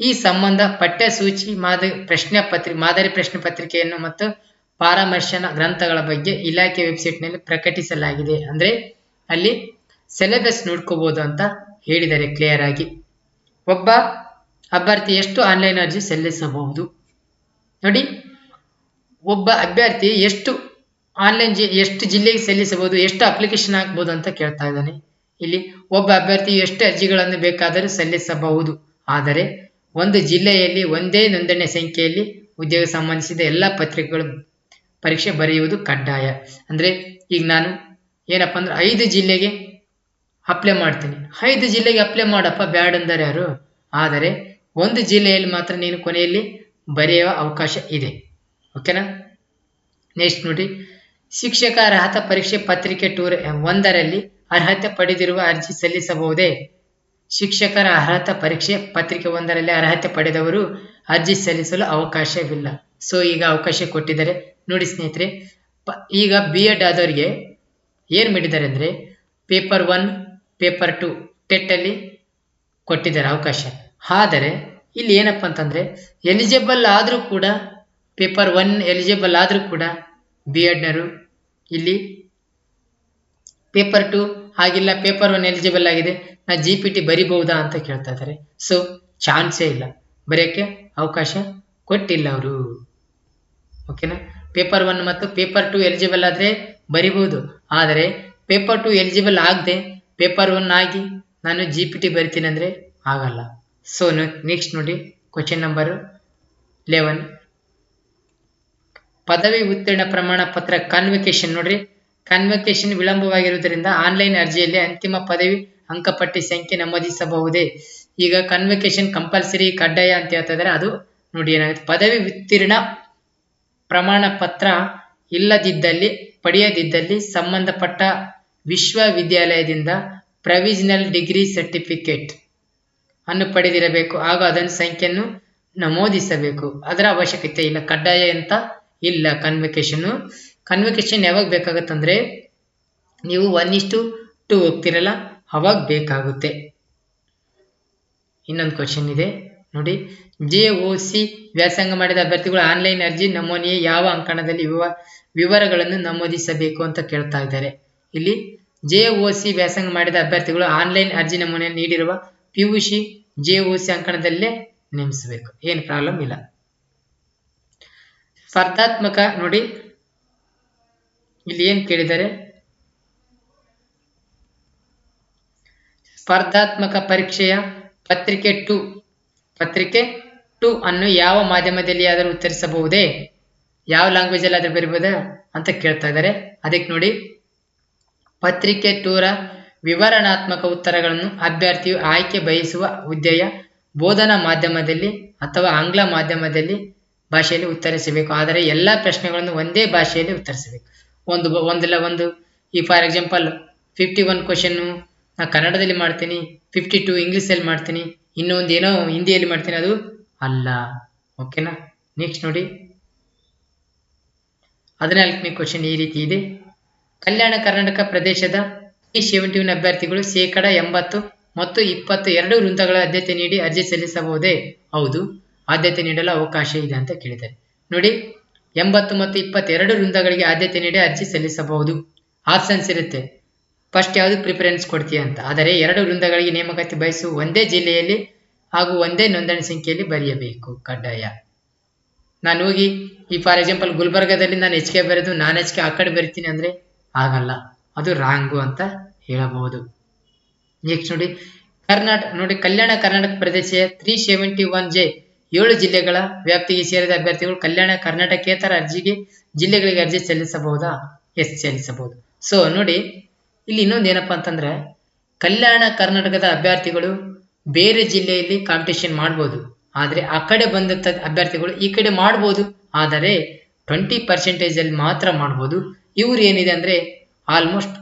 ಈ ಸಂಬಂಧ ಪಠ್ಯಸೂಚಿ ಮಾದರಿ ಪ್ರಶ್ನೆ ಪತ್ರಿಕೆಯನ್ನು ಮತ್ತು ಪರಾಮರ್ಶನ ಗ್ರಂಥಗಳ ಬಗ್ಗೆ ಇಲಾಖೆ ವೆಬ್ಸೈಟ್ನಲ್ಲಿ ಪ್ರಕಟಿಸಲಾಗಿದೆ. ಅಂದ್ರೆ ಅಲ್ಲಿ ಸಿಲೆಬಸ್ ನೋಡ್ಕೋಬಹುದು ಅಂತ ಹೇಳಿದ್ದಾರೆ ಕ್ಲಿಯರ್ ಆಗಿ. ಒಬ್ಬ ಅಭ್ಯರ್ಥಿ ಎಷ್ಟು ಆನ್ಲೈನ್ ಅರ್ಜಿ ಸಲ್ಲಿಸಬಹುದು ನೋಡಿ. ಒಬ್ಬ ಅಭ್ಯರ್ಥಿ ಎಷ್ಟು ಜಿಲ್ಲೆಗೆ ಸಲ್ಲಿಸಬಹುದು, ಎಷ್ಟು ಅಪ್ಲಿಕೇಶನ್ ಹಾಕ್ಬಹುದು ಅಂತ ಕೇಳ್ತಾ ಇದ್ದಾನೆ. ಇಲ್ಲಿ ಒಬ್ಬ ಅಭ್ಯರ್ಥಿ ಎಷ್ಟು ಅರ್ಜಿಗಳನ್ನು ಬೇಕಾದರೂ ಸಲ್ಲಿಸಬಹುದು, ಆದರೆ ಒಂದು ಜಿಲ್ಲೆಯಲ್ಲಿ ಒಂದೇ ನೋಂದಣಿ ಸಂಖ್ಯೆಯಲ್ಲಿ ಹುದ್ದೆಗೆ ಸಂಬಂಧಿಸಿದ ಎಲ್ಲ ಪತ್ರಿಕೆಗಳು ಪರೀಕ್ಷೆ ಬರೆಯುವುದು ಕಡ್ಡಾಯ. ಅಂದ್ರೆ ಈಗ ನಾನು ಏನಪ್ಪಾ ಅಂದ್ರೆ 5 ಜಿಲ್ಲೆಗೆ ಅಪ್ಲೈ ಮಾಡ್ತೀನಿ. 5 ಜಿಲ್ಲೆಗೆ ಅಪ್ಲೈ ಮಾಡಪ್ಪ ಬ್ಯಾಡ್ ಅಂದರೆ ಯಾರು, ಆದರೆ ಒಂದು ಜಿಲ್ಲೆಯಲ್ಲಿ ಮಾತ್ರ ನೀನು ಕೊನೆಯಲ್ಲಿ ಬರೆಯುವ ಅವಕಾಶ ಇದೆ. ಓಕೆನಾ. ನೆಕ್ಸ್ಟ್ ನೋಡಿ, ಶಿಕ್ಷಕ ಅರ್ಹತಾ ಪರೀಕ್ಷೆ ಪತ್ರಿಕೆ 1 ರಲ್ಲಿ ಅರ್ಹತೆ ಪಡೆದಿರುವ ಅರ್ಜಿ ಸಲ್ಲಿಸಬಹುದೇ. ಶಿಕ್ಷಕರ ಅರ್ಹತಾ ಪರೀಕ್ಷೆ ಪತ್ರಿಕೆ 1 ರಲ್ಲಿ ಅರ್ಹತೆ ಪಡೆದವರು ಅರ್ಜಿ ಸಲ್ಲಿಸಲು ಅವಕಾಶವಿಲ್ಲ. ಸೊ ಈಗ ಅವಕಾಶ ಕೊಟ್ಟಿದ್ದಾರೆ ನೋಡಿ ಸ್ನೇಹಿತರೆ. ಈಗ BEd ಆದವರಿಗೆ ಏನ್ ಮಾಡಿದ್ದಾರೆ ಅಂದ್ರೆ ಪೇಪರ್ 1 ಪೇಪರ್ 2 ಟೆಟ್ ಅಲ್ಲಿ ಕೊಟ್ಟಿದ್ದಾರೆ ಅವಕಾಶ. ಆದರೆ ಇಲ್ಲಿ ಏನಪ್ಪಾ ಅಂತಂದ್ರೆ ಎಲಿಜಿಬಲ್ ಆದ್ರೂ ಕೂಡ ಪೇಪರ್ 1 ಎಲಿಜಿಬಲ್ ಆದ್ರೂ ಕೂಡ BEdನರು ಇಲ್ಲಿ ಪೇಪರ್ 2 ಆಗಿಲ್ಲ, ಪೇಪರ್ 1 ಎಲಿಜಿಬಲ್ ಆಗಿದೆ, ನಾ GPT ಬರಿಬಹುದಾ ಅಂತ ಕೇಳ್ತಾ ಇದ್ದಾರೆ. ಸೊ ಚಾನ್ಸೇ ಇಲ್ಲ, ಬರೆಯಕ್ಕೆ ಅವಕಾಶ ಕೊಟ್ಟಿಲ್ಲ ಅವರು. ಓಕೆನಾ. ಪೇಪರ್ 1 ಮತ್ತು ಪೇಪರ್ 2 ಎಲಿಜಿಬಲ್ ಆದ್ರೆ ಬರಿಬಹುದು, ಆದರೆ ಪೇಪರ್ 2 ಎಲಿಜಿಬಲ್ ಆಗದೆ ಪೇಪರ್ 1 ಆಗಿ ನಾನು GPT ಬರಿತೀನಿ ಅಂದ್ರೆ ಆಗಲ್ಲ. ಸೊ ನೆಕ್ಸ್ಟ್ ನೋಡಿ ಕ್ವಶನ್ ನಂಬರ್ 11. ಪದವಿ ಉತ್ತೀರ್ಣ ಪ್ರಮಾಣ ಪತ್ರ ಕನ್ವೊಕೇಶನ್ ನೋಡ್ರಿ. ಕನ್ವೊಕೇಶನ್ ವಿಳಂಬವಾಗಿರುವುದರಿಂದ ಆನ್ಲೈನ್ ಅರ್ಜಿಯಲ್ಲಿ ಅಂತಿಮ ಪದವಿ ಅಂಕಪಟ್ಟಿ ಸಂಖ್ಯೆ ನಮೂದಿಸಬಹುದೇ. ಈಗ ಕನ್ವೊಕೇಶನ್ ಕಂಪಲ್ಸರಿ ಕಡ್ಡಾಯ ಅಂತ ಹೇಳ್ತಾ ಇದ್ದಾರೆ. ಅದು ನೋಡಿ ಏನಾಗುತ್ತೆ, ಪದವಿ ಉತ್ತೀರ್ಣ ಪ್ರಮಾಣ ಪತ್ರ ಪಡೆಯದಿದ್ದಲ್ಲಿ ಸಂಬಂಧಪಟ್ಟ ವಿಶ್ವವಿದ್ಯಾಲಯದಿಂದ ಪ್ರೊವಿಷನಲ್ ಡಿಗ್ರಿ ಸರ್ಟಿಫಿಕೇಟ್ ಅನ್ನು ಪಡೆದಿರಬೇಕು, ಹಾಗೂ ಅದನ್ನು ಸಂಖ್ಯೆಯನ್ನು ನಮೂದಿಸಬೇಕು. ಅದರ ಅವಶ್ಯಕತೆ ಇಲ್ಲ, ಕಡ್ಡಾಯ ಅಂತ ಇಲ್ಲ. ಕನ್ವೊಕೇಶನ್ ಯಾವಾಗ ಬೇಕಾಗುತ್ತಂದ್ರೆ ನೀವು 1:2 ಹೋಗ್ತಿರಲ್ಲ ಅವಾಗ ಬೇಕಾಗುತ್ತೆ. ಇನ್ನೊಂದು ಕ್ವಶನ್ ಇದೆ ನೋಡಿ. JOC ವ್ಯಾಸಂಗ ಮಾಡಿದ ಅಭ್ಯರ್ಥಿಗಳು ಆನ್ಲೈನ್ ಅರ್ಜಿ ನಮೂನೆಯ ಯಾವ ಅಂಕಣದಲ್ಲಿ ವಿವರಗಳನ್ನು ನಮೂದಿಸಬೇಕು ಅಂತ ಕೇಳ್ತಾ ಇದ್ದಾರೆ. ಇಲ್ಲಿ JOC ವ್ಯಾಸಂಗ ಮಾಡಿದ ಅಭ್ಯರ್ಥಿಗಳು ಆನ್ಲೈನ್ ಅರ್ಜಿ ನಮೂನೆಯನ್ನು ನೀಡಿರುವ PUC JOC ಅಂಕಣದಲ್ಲೇ ನೇಮಿಸಬೇಕು, ಏನು ಪ್ರಾಬ್ಲಮ್ ಇಲ್ಲ. ಸ್ಪರ್ಧಾತ್ಮಕ ನೋಡಿ, ಇಲ್ಲಿ ಏನ್ ಕೇಳಿದ್ದಾರೆ, ಸ್ಪರ್ಧಾತ್ಮಕ ಪರೀಕ್ಷೆಯ ಪತ್ರಿಕೆ 2 ಅನ್ನು ಯಾವ ಮಾಧ್ಯಮದಲ್ಲಿ ಆದರೂ ಉತ್ತರಿಸಬಹುದೇ, ಯಾವ ಲ್ಯಾಂಗ್ವೇಜ್ ಅಲ್ಲಿ ಆದ್ರೂ ಬರೀಬಹುದೇ ಅಂತ ಕೇಳ್ತಾ ಇದ್ದಾರೆ. ಅದಕ್ಕೆ ನೋಡಿ, ಪತ್ರಿಕೆ 2ರ ವಿವರಣಾತ್ಮಕ ಉತ್ತರಗಳನ್ನು ಅಭ್ಯರ್ಥಿಯು ಆಯ್ಕೆ ಬಯಸುವ ಹುದ್ದೆಯ ಬೋಧನಾ ಮಾಧ್ಯಮದಲ್ಲಿ ಅಥವಾ ಆಂಗ್ಲ ಮಾಧ್ಯಮದಲ್ಲಿ ಭಾಷೆಯಲ್ಲಿ ಉತ್ತರಿಸಬೇಕು. ಆದರೆ ಎಲ್ಲಾ ಪ್ರಶ್ನೆಗಳನ್ನು ಒಂದೇ ಭಾಷೆಯಲ್ಲಿ ಉತ್ತರಿಸಬೇಕು. ಒಂದು ಈ ಫಾರ್ ಎಕ್ಸಾಂಪಲ್ 51 ಕ್ವಶನ್ ನಾ ಕನ್ನಡದಲ್ಲಿ ಮಾಡ್ತೀನಿ, 52 ಇಂಗ್ಲಿಷಲ್ಲಿ ಮಾಡ್ತೀನಿ, ಇನ್ನೊಂದು ಏನೋ ಹಿಂದಿಯಲ್ಲಿ ಮಾಡ್ತೀನಿ, ಅದು ಅಲ್ಲ. ಓಕೆನಾ. ನೆಕ್ಸ್ಟ್ ನೋಡಿ 14ನೇ ಕ್ವಶನ್ ಈ ರೀತಿ ಇದೆ. ಕಲ್ಯಾಣ ಕರ್ನಾಟಕ ಪ್ರದೇಶದ 371 ಅಭ್ಯರ್ಥಿಗಳು 80% ಮತ್ತು 22 ವೃಂದಗಳ ಆದ್ಯತೆ ನೀಡಿ ಅರ್ಜಿ ಸಲ್ಲಿಸಬಹುದೇ. ಹೌದು, ಆದ್ಯತೆ ನೀಡಲು ಅವಕಾಶ ಇದೆ ಅಂತ ಕೇಳಿದ್ದಾರೆ. ನೋಡಿ, 80 ಮತ್ತು 22 ವೃಂದಗಳಿಗೆ ಆದ್ಯತೆ ನೀಡಿ ಅರ್ಜಿ ಸಲ್ಲಿಸಬಹುದು. ಆಪ್ಷನ್ಸ್ ಇರುತ್ತೆ, ಫಸ್ಟ್ ಯಾವುದು ಪ್ರಿಫರೆನ್ಸ್ ಕೊಡ್ತೀಯ ಅಂತ. ಆದರೆ 2 ವೃಂದಗಳಿಗೆ ನೇಮಕಾತಿ ಬಯಸುವ ಒಂದೇ ಜಿಲ್ಲೆಯಲ್ಲಿ ಹಾಗೂ ಒಂದೇ ನೋಂದಣಿ ಸಂಖ್ಯೆಯಲ್ಲಿ ಬರೆಯಬೇಕು, ಕಡ್ಡಾಯ. ನಾನು ಹೋಗಿ ಈ ಫಾರ್ ಎಕ್ಸಾಂಪಲ್ ಗುಲ್ಬರ್ಗಾದಲ್ಲಿ ನಾನು HK ಬರೆದು ನಾನು HK ಆ ಕಡೆ ಬರಿತೀನಿ ಅಂದ್ರೆ ಆಗಲ್ಲ, ಅದು ರಾಂಗು ಅಂತ ಹೇಳಬಹುದು. ನೆಕ್ಸ್ಟ್ ನೋಡಿ, ಕಲ್ಯಾಣ ಕರ್ನಾಟಕ ಪ್ರದೇಶ 371J 7 ಜಿಲ್ಲೆಗಳ ವ್ಯಾಪ್ತಿಗೆ ಸೇರಿದ ಅಭ್ಯರ್ಥಿಗಳು ಕಲ್ಯಾಣ ಕರ್ನಾಟಕೇತರ ಜಿಲ್ಲೆಗಳಿಗೆ ಅರ್ಜಿ ಸಲ್ಲಿಸಬಹುದಾ? ಎಸ್, ಸಲ್ಲಿಸಬಹುದು. ಸೊ ನೋಡಿ, ಇಲ್ಲಿ ಇನ್ನೊಂದು ಏನಪ್ಪಾ ಅಂತಂದ್ರೆ, ಕಲ್ಯಾಣ ಕರ್ನಾಟಕದ ಅಭ್ಯರ್ಥಿಗಳು ಬೇರೆ ಜಿಲ್ಲೆಯಲ್ಲಿ ಕಾಂಪಿಟೇಷನ್ ಮಾಡ್ಬೋದು, ಆದ್ರೆ ಆ ಕಡೆ ಬಂದಂತ ಅಭ್ಯರ್ಥಿಗಳು ಈ ಕಡೆ ಮಾಡ್ಬೋದು, ಆದರೆ 20% ಅಲ್ಲಿ ಮಾತ್ರ ಮಾಡ್ಬೋದು. ಇವ್ರು ಏನಿದೆ ಅಂದ್ರೆ ಆಲ್ಮೋಸ್ಟ್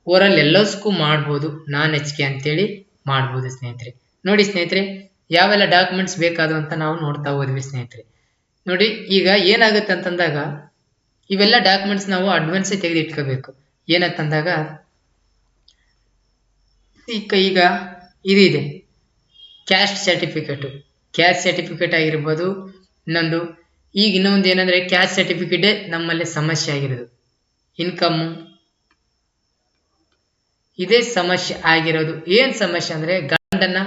ಓವರಾಲ್ ಎಲ್ಲದಕ್ಕೂ ಮಾಡ್ಬೋದು, ನಾನ್ HK ಅಂತೇಳಿ ಮಾಡ್ಬೋದು ಸ್ನೇಹಿತರೆ. ನೋಡಿ ಸ್ನೇಹಿತರೆ, ಯಾವೆಲ್ಲ ಡಾಕ್ಯುಮೆಂಟ್ಸ್ ಬೇಕಾದವು ಅಂತ ನಾವು ನೋಡ್ತಾ ಹೋದ್ವಿ ಸ್ನೇಹಿತರೆ. ನೋಡಿ ಈಗ ಏನಾಗುತ್ತೆ ಅಂತಂದಾಗ ಇವೆಲ್ಲ ಡಾಕ್ಯುಮೆಂಟ್ಸ್ ನಾವು ಅಡ್ವಾನ್ಸೇ ತೆಗೆದು ಇಟ್ಕೋಬೇಕು. ಏನಂತಂದಾಗ ಈಗ ಇದು ಇದೆ ಕ್ಯಾಸ್ಟ್ ಸರ್ಟಿಫಿಕೇಟ್ ಆಗಿರ್ಬೋದು. ಇನ್ನೊಂದು ಏನಂದ್ರೆ ಕ್ಯಾಸ್ಟ್ ಸರ್ಟಿಫಿಕೇಟೇ ನಮ್ಮಲ್ಲಿ ಸಮಸ್ಯೆ ಆಗಿರೋದು. ಇನ್ಕಮ್ಮು ಇದೇ ಸಮಸ್ಯೆ ಆಗಿರೋದು. ಏನ್ ಸಮಸ್ಯೆ ಅಂದ್ರೆ ಗಂಡನ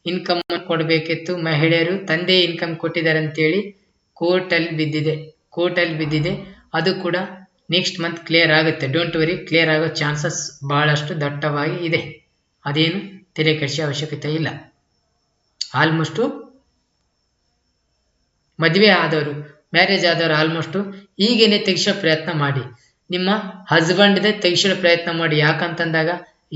ಇನ್ಕಮ್ ಕೊಡಬೇಕಿತ್ತು, ಮಹಿಳೆಯರು ತಂದೆ ಇನ್ಕಮ್ ಕೊಟ್ಟಿದ್ದಾರೆ ಅಂತೇಳಿ ಕೋರ್ಟಲ್ಲಿ ಬಿದ್ದಿದೆ. ಅದು ಕೂಡ ನೆಕ್ಸ್ಟ್ ಮಂತ್ ಕ್ಲಿಯರ್ ಆಗುತ್ತೆ. ಡೋಂಟ್ ವರಿ, ಕ್ಲಿಯರ್ ಆಗೋ ಚಾನ್ಸಸ್ ಬಹಳಷ್ಟು ದಟ್ಟವಾಗಿ ಇದೆ. ಅದೇನು ತಲೆ ಕೆಡಿಸೋ ಅವಶ್ಯಕತೆ ಇಲ್ಲ. ಆಲ್ಮೋಸ್ಟ್ ಮದುವೆ ಆದವರು, ಮ್ಯಾರೇಜ್ ಆದವರು ಆಲ್ಮೋಸ್ಟ್ ಈಗೇನೆ ತೆಗಿಸೋ ಪ್ರಯತ್ನ ಮಾಡಿ. ನಿಮ್ಮ ಹಸ್ಬೆಂಡ್ದೇ ತೆಗಿಸೋ ಪ್ರಯತ್ನ ಮಾಡಿ. ಯಾಕಂತಂದಾಗ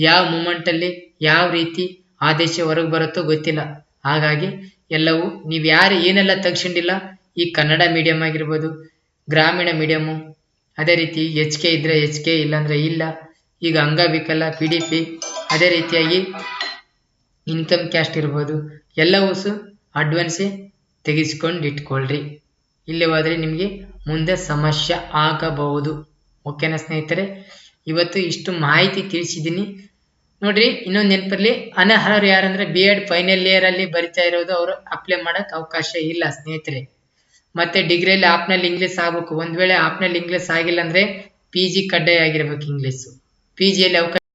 ಯಾವ ಮೂಮೆಂಟಲ್ಲಿ ಯಾವ ರೀತಿ ಆದೇಶ ಹೊರಗೆ ಬರುತ್ತೋ ಗೊತ್ತಿಲ್ಲ. ಹಾಗಾಗಿ ಎಲ್ಲವೂ ನೀವು ಏನೆಲ್ಲ ತೆಗ್ಸ್ಕೊಂಡಿಲ್ಲ, ಈ ಕನ್ನಡ ಮೀಡಿಯಂ ಆಗಿರ್ಬೋದು, ಗ್ರಾಮೀಣ ಮೀಡಿಯಮ್ಮು, ಅದೇ ರೀತಿ HK ಇದ್ರೆ HK, ಇಲ್ಲಾಂದ್ರೆ ಇಲ್ಲ. ಈಗ ಅಂಗವಿಕಲ, PDP, ಅದೇ ರೀತಿಯಾಗಿ ಇನ್ಕಮ್ ಕ್ಯಾಸ್ಟ್ ಇರ್ಬೋದು, ಎಲ್ಲವೂ ಅಡ್ವಾನ್ಸೇ ತೆಗೆಸ್ಕೊಂಡು ಇಟ್ಕೊಳ್ರಿ. ಇಲ್ಲಿ ಹೋದ್ರೆ ನಿಮಗೆ ಮುಂದೆ ಸಮಸ್ಯೆ ಆಗಬಹುದು. ಓಕೆನಾ ಸ್ನೇಹಿತರೆ, ಇವತ್ತು ಇಷ್ಟು ಮಾಹಿತಿ ತಿಳಿಸಿದ್ದೀನಿ. ನೋಡ್ರಿ, ಇನ್ನೊಂದು ನೆನಪಲ್ಲಿ, ಅನರ್ಹರು ಯಾರಂದ್ರೆ B.Ed ಫೈನಲ್ ಇಯರ್ ಅಲ್ಲಿ ಬರಿತಾ ಇರೋದು, ಅವರು ಅಪ್ಲೈ ಮಾಡಕ್ ಅವಕಾಶ ಇಲ್ಲ ಸ್ನೇಹಿತರೆ. ಮತ್ತೆ ಡಿಗ್ರಿಯಲ್ಲಿ ಆಪ್ನಲ್ಲಿ ಇಂಗ್ಲಿಷ್ ಆಗ್ಬೇಕು. ಒಂದ್ ವೇಳೆ ಆಪ್ನಲ್ಲಿ ಇಂಗ್ಲಿಷ್ ಆಗಿಲ್ಲ ಅಂದ್ರೆ PG ಕಡ್ಡಾಯ ಆಗಿರ್ಬೇಕು. PGಯಲ್ಲಿ ಅವಕಾಶ